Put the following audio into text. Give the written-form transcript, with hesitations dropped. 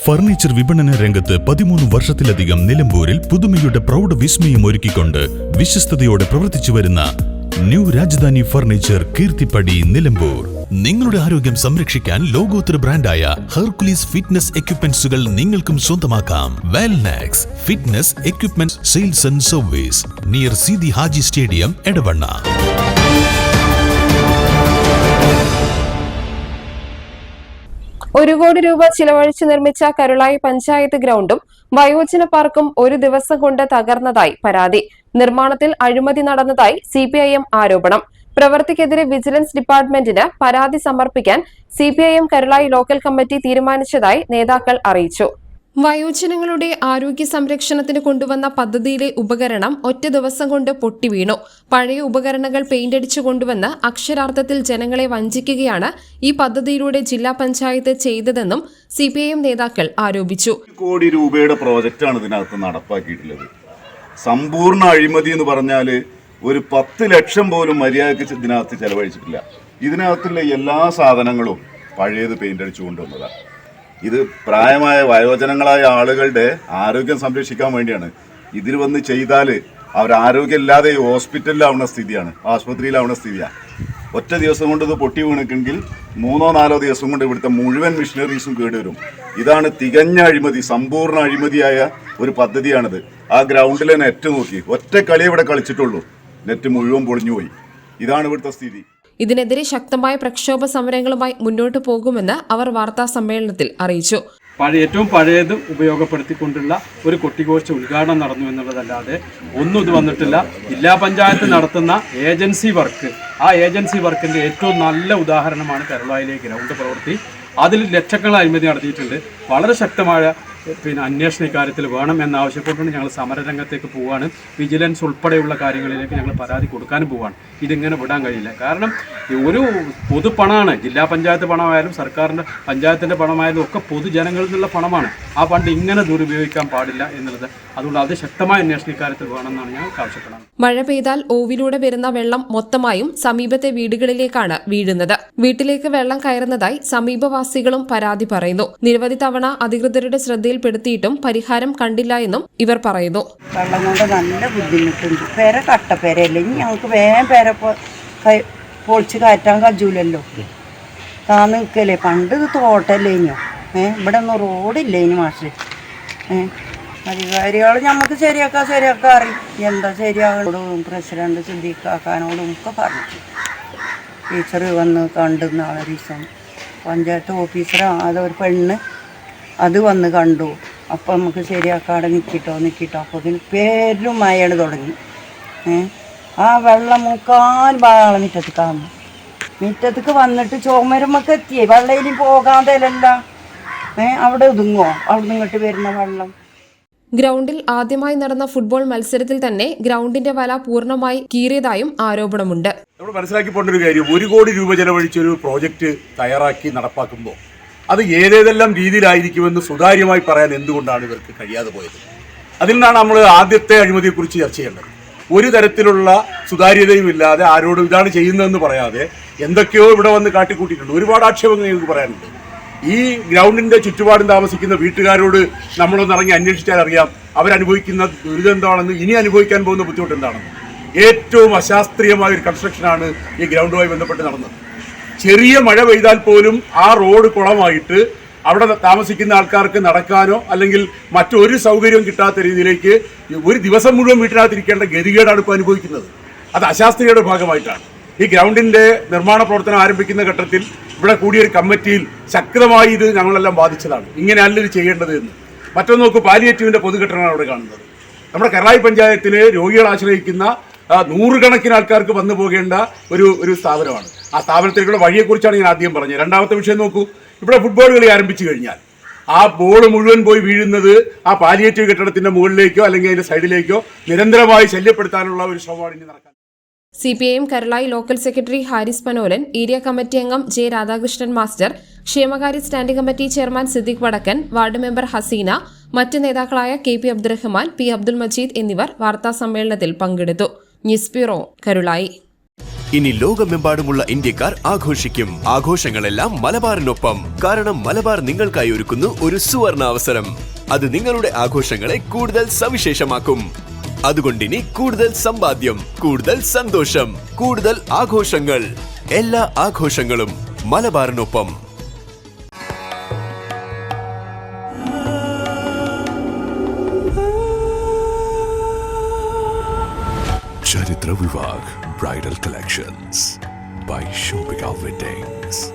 Furniture വിപണന രംഗത്ത് 13 വർഷത്തിലധികം നിലമ്പൂരിൽ പുതുമയുടെ പ്രൗഢ വിസ്മയം ഒരുക്കിക്കൊണ്ട് വിശ്വസ്തയോടെ പ്രവർത്തിച്ചു വരുന്ന ന്യൂ രാജധാനി ഫർണിച്ചർ കീർത്തിപ്പടി നിലമ്പൂർ. നിങ്ങളുടെ ആരോഗ്യം സംരക്ഷിക്കാൻ ലോകോത്തര ബ്രാൻഡായ ഹെർക്കുലീസ് ഫിറ്റ്നസ് എക്യുപ്മെന്റ്സുകൾ നിങ്ങൾക്കും സ്വന്തമാക്കാം. Wellnex fitness equipment sales and service near Seethi Haji stadium, Edavanna. ₹1 കോടി ചിലവഴിച്ച് നിർമ്മിച്ച കരുളായി പഞ്ചായത്ത് ഗ്രൗണ്ടും വയോജന പാർക്കും ഒരു ദിവസം കൊണ്ട് തകർന്നതായി പരാതി. നിർമ്മാണത്തിൽ അഴിമതി നടന്നതായി CPIM ആരോപണം. പ്രവൃത്തിക്കെതിരെ വിജിലൻസ് ഡിപ്പാർട്ട്മെന്റിന് പരാതി സമർപ്പിക്കാൻ CPIM കരുളായി ലോക്കൽ കമ്മിറ്റി തീരുമാനിച്ചതായി നേതാക്കൾ അറിയിച്ചു. വയോജനങ്ങളുടെ ആരോഗ്യ സംരക്ഷണത്തിന് കൊണ്ടുവന്ന പദ്ധതിയിലെ ഉപകരണം ഒറ്റ ദിവസം കൊണ്ട് പൊട്ടിവീണു. പഴയ ഉപകരണങ്ങൾ പെയിന്റടിച്ചു കൊണ്ടുവന്ന് അക്ഷരാർത്ഥത്തിൽ ജനങ്ങളെ വഞ്ചിക്കുകയാണ് ഈ പദ്ധതിയിലൂടെ ജില്ലാ പഞ്ചായത്ത് ചെയ്തതെന്നും CPIM നേതാക്കൾ ആരോപിച്ചു. ₹1 കോടി പ്രോജക്റ്റാണ് ഇതിനകത്ത് നടപ്പാക്കിയിട്ടുള്ളത്. സമ്പൂർണ്ണ അഴിമതി എന്ന് പറഞ്ഞാൽ ഒരു 10 ലക്ഷം പോലും മര്യാദയ്ക്ക് ഇതിനകത്ത് ചെലവഴിച്ചിട്ടില്ല. ഇതിനകത്തുള്ള എല്ലാ സാധനങ്ങളും പഴയത് പെയിന്റടിച്ചു കൊണ്ടുവന്നതാണ്. ഇത് പ്രായമായ വയോജനങ്ങളായ ആളുകളുടെ ആരോഗ്യം സംരക്ഷിക്കാൻ വേണ്ടിയാണ്. ഇതിൽ വന്ന് ചെയ്താൽ അവർ ആരോഗ്യമില്ലാതെ ഹോസ്പിറ്റലിലാവുന്ന സ്ഥിതിയാണ്, ആശുപത്രിയിലാവുന്ന സ്ഥിതിയാണ്. ഒറ്റ ദിവസം കൊണ്ട് ഇത് പൊട്ടി വീണിട്ടെങ്കിൽ 3-4 ദിവസം കൊണ്ട് ഇവിടുത്തെ മുഴുവൻ മിഷനറീസും കേടുവരും. ഇതാണ് തികഞ്ഞ അഴിമതി, സമ്പൂർണ്ണ അഴിമതിയായ ഒരു പദ്ധതിയാണിത്. ആ ഗ്രൗണ്ടിലെ നെറ്റ് നോക്കി, ഒറ്റ കളി ഇവിടെ കളിച്ചിട്ടുള്ളൂ, നെറ്റ് മുഴുവൻ പൊളിഞ്ഞുപോയി. ഇതാണ് ഇവിടുത്തെ സ്ഥിതി. ഇതിനെതിരെ ശക്തമായ പ്രക്ഷോഭ സമരങ്ങളുമായി മുന്നോട്ടു പോകുമെന്ന് അവർ വാർത്താ സമ്മേളനത്തിൽ അറിയിച്ചു. ഏറ്റവും പഴയത് ഉപയോഗപ്പെടുത്തിക്കൊണ്ടുള്ള ഒരു കൊട്ടിഘോഷ ഉദ്ഘാടനം നടന്നു എന്നുള്ളതല്ലാതെ ഒന്നും ഇത് വന്നിട്ടില്ല. ജില്ലാ പഞ്ചായത്ത് നടത്തുന്ന ഏജൻസി വർക്ക്, ആ ഏജൻസി വർക്കിന്റെ ഏറ്റവും നല്ല ഉദാഹരണമാണ് കരുളായിലെ ഗ്രൗണ്ട് പ്രവൃത്തി. അതിൽ ലക്ഷങ്ങൾ അഴിമതി നടത്തിയിട്ടുണ്ട്. വളരെ ശക്തമായ അന്വേഷണ ഇക്കാര്യത്തിൽ വേണം എന്നാവശ്യപ്പെട്ടുകൊണ്ട് ഞങ്ങൾ സമരരംഗത്തേക്ക് പോവുകയാണ്. വിജിലൻസ് ഉൾപ്പെടെയുള്ള കാര്യങ്ങളിലേക്ക് ഞങ്ങൾ പരാതി കൊടുക്കാനും പോവുകയാണ്. ഇതിങ്ങനെ വിടാൻ കഴിയില്ല. കാരണം ഒരു പൊതുപണമാണ്, ജില്ലാ പഞ്ചായത്ത് പണമായാലും സർക്കാരിൻ്റെ പഞ്ചായത്തിൻ്റെ പണമായാലും ഒക്കെ പൊതുജനങ്ങളിൽ നിന്നുള്ള പണമാണ്. ആ ഫണ്ട് ഇങ്ങനെ ദുരുപയോഗിക്കാൻ പാടില്ല എന്നുള്ളത്, അതുകൊണ്ട് അത് ശക്തമായ അന്വേഷണ ഇക്കാര്യത്തിൽ വേണമെന്നാണ് ഞങ്ങൾക്ക് ആവശ്യപ്പെടുന്നത്. മഴ പെയ്താൽ ഓവിലൂടെ വരുന്ന വെള്ളം മൊത്തമായും സമീപത്തെ വീടുകളിലേക്കാണ് വീഴുന്നത്. വീട്ടിലേക്ക് വെള്ളം കയറുന്നതായി സമീപവാസികളും പരാതി പറയുന്നു. നിരവധി തവണ അധികൃതരുടെ ശ്രദ്ധയിൽപ്പെടുത്തിയിട്ടും പരിഹാരം കണ്ടില്ല എന്നും ഇവർ പറയുന്നു. വെള്ളം കൊണ്ട് നല്ല ബുദ്ധിമുട്ടുണ്ട്. പേര കട്ടപ്പേരല്ലേ, ഞങ്ങൾക്ക് വേഗം പേര പൊളിച്ച് കയറ്റാൻ കഴിയൂലല്ലോ. താന്ന് നിൽക്കല്ലേ. പണ്ട് ഇത് തോട്ടല്ലേ ഇനിയോ, ഇവിടെ ഒന്നും റോഡില്ലേ ഇനി മാഷ്. അധികാരികൾ നമുക്ക് ശരിയാക്കാൻ അറിയും. എന്താ ശരിയാകണോടും പ്രസിഡന്റ് സിദ്ദീഖാക്കാനോടും ഒക്കെ പറഞ്ഞു. ടീച്ചർ വന്ന് കണ്ടു. നാളെ ദിവസം പഞ്ചായത്ത് ഓഫീസറോ അതൊരു പെണ്ണ് അത് വന്ന് കണ്ടു. അപ്പം നമുക്ക് ശരിയാക്കാതെ നിൽക്കിട്ടോ. അപ്പോൾ ഇതിന് പേരും മഴ തുടങ്ങി. ആ വെള്ളം മുക്കാൽ ഭാഗം മുറ്റത്തേക്ക് വന്നിട്ട് ചുമരുമൊക്കെ എത്തിയേ. വെള്ളം ഇനി പോകാതെയല്ല, അവിടെ ഒതുങ്ങുമോ അവിടെ ഇങ്ങോട്ട് വരുന്ന വെള്ളം. ഗ്രൗണ്ടിൽ ആദ്യമായി നടന്ന ഫുട്ബോൾ മത്സരത്തിൽ തന്നെ ഗ്രൗണ്ടിന്റെ വല പൂർണ്ണമായി കീറിയതായും ആരോപണമുണ്ട്. നമ്മൾ മനസ്സിലാക്കി പോകേണ്ട ഒരു കാര്യം, ₹1 കോടി ചെലവഴിച്ചൊരു പ്രോജക്റ്റ് തയ്യാറാക്കി നടപ്പാക്കുമ്പോൾ അത് ഏതേതെല്ലാം രീതിയിലായിരിക്കുമെന്ന് സുതാര്യമായി പറയാൻ എന്തുകൊണ്ടാണ് ഇവർക്ക് കഴിയാതെ പോയത്? അതിൽ നിന്നാണ് നമ്മൾ ആദ്യത്തെ അഴിമതിയെക്കുറിച്ച് ചർച്ച ചെയ്യേണ്ടത്. ഒരു തരത്തിലുള്ള സുതാര്യതയും ഇല്ലാതെ ആരോടും ഇതാണ് ചെയ്യുന്നതെന്ന് പറയാതെ എന്തൊക്കെയോ ഇവിടെ വന്ന് കാട്ടിക്കൂട്ടിയിട്ടുണ്ട്. ഒരുപാട് ആക്ഷേപങ്ങൾ നിങ്ങൾക്ക് പറയാനുണ്ട്. ഈ ഗ്രൗണ്ടിന്റെ ചുറ്റുപാടും താമസിക്കുന്ന വീട്ടുകാരോട് നമ്മളൊന്ന് ഇറങ്ങി അന്വേഷിച്ചാൽ അറിയാം അവരനുഭവിക്കുന്ന ദുരിതം എന്താണെന്ന്, ഇനി അനുഭവിക്കാൻ പോകുന്ന ബുദ്ധിമുട്ട് എന്താണെന്ന്. ഏറ്റവും അശാസ്ത്രീയമായ ഒരു കൺസ്ട്രക്ഷനാണ് ഈ ഗ്രൗണ്ടുമായി ബന്ധപ്പെട്ട് നടന്നത്. ചെറിയ മഴ പെയ്താൽ പോലും ആ റോഡ് കുളമായിട്ട് അവിടെ താമസിക്കുന്ന ആൾക്കാർക്ക് നടക്കാനോ അല്ലെങ്കിൽ മറ്റൊരു സൗകര്യവും കിട്ടാത്ത രീതിയിലേക്ക് ഒരു ദിവസം മുഴുവൻ വീട്ടിനകത്തിരിക്കേണ്ട ഗതികേടാണ് ഇപ്പോൾ അനുഭവിക്കുന്നത്. അത് അശാസ്ത്രീയയുടെ ഭാഗമായിട്ടാണ്. ഈ ഗ്രൗണ്ടിന്റെ നിർമ്മാണ പ്രവർത്തനം ആരംഭിക്കുന്ന ഘട്ടത്തിൽ ഇവിടെ കൂടിയൊരു കമ്മിറ്റിയിൽ ശക്തമായി ഇത് ഞങ്ങളെല്ലാം ബാധിച്ചതാണ്. ഇങ്ങനെയല്ല ഇത് ചെയ്യേണ്ടത് എന്ന്. മറ്റൊന്ന് നോക്കൂ, പാലിയേറ്റീവിന്റെ പൊതുകെട്ടിടമാണ് അവിടെ കാണുന്നത്. നമ്മുടെ കരുളായി പഞ്ചായത്തിലെ രോഗികൾ ആശ്രയിക്കുന്ന 100 കണക്കിന് ആൾക്കാർക്ക് വന്നു പോകേണ്ട ഒരു സ്ഥാപനമാണ്. ആ സ്ഥാപനത്തിലേക്കുള്ള വഴിയെക്കുറിച്ചാണ് ഞാൻ ആദ്യം പറഞ്ഞത്. രണ്ടാമത്തെ വിഷയം നോക്കൂ, ഇവിടെ ഫുട്ബോൾ കളി ആരംഭിച്ചു കഴിഞ്ഞാൽ ആ ബോൾ മുഴുവൻ പോയി വീഴുന്നത് ആ പാലിയേറ്റീവ് കെട്ടിടത്തിന്റെ മുകളിലേക്കോ അല്ലെങ്കിൽ അതിന്റെ സൈഡിലേക്കോ നിരന്തരമായി ശല്യപ്പെടുത്താനുള്ള ഒരു ശ്രമമാണ് ഇനി നടക്കാൻ. CPIM Karulai local secretary Haris Panolan, area committee അംഗം J. രാധാകൃഷ്ണൻ മാസ്റ്റർ, ക്ഷേമകാര്യ standing committee chairman Siddique Vadakkan, ward member Hasina, മറ്റ് നേതാക്കളായ KP അബ്ദുറഹ്മാൻ, P. അബ്ദുൽ മജീദ് എന്നിവർ വാർത്താ സമ്മേളനത്തിൽ പങ്കെടുത്തു. News bureau, Karulai. ഇനി ലോകമെമ്പാടുമുള്ള ഇന്ത്യക്കാർ ആഘോഷിക്കും. ആഘോഷങ്ങളെല്ലാം മലബാറിനൊപ്പം. കാരണം മലബാർ നിങ്ങൾക്കായി ഒരുക്കുന്നു ഒരു സുവർണ അവസരം. അത് നിങ്ങളുടെ ആഘോഷങ്ങളെ കൂടുതൽ സവിശേഷമാക്കും. അതുകൊണ്ടിനി കൂടുതൽ സമ്പാദ്യം, കൂടുതൽ സന്തോഷം, കൂടുതൽ ആഘോഷങ്ങൾ. എല്ലാ ആഘോഷങ്ങളും മലബാറിനൊപ്പം. Charitra Vivag Bridal Collections by Shobhika Weddings.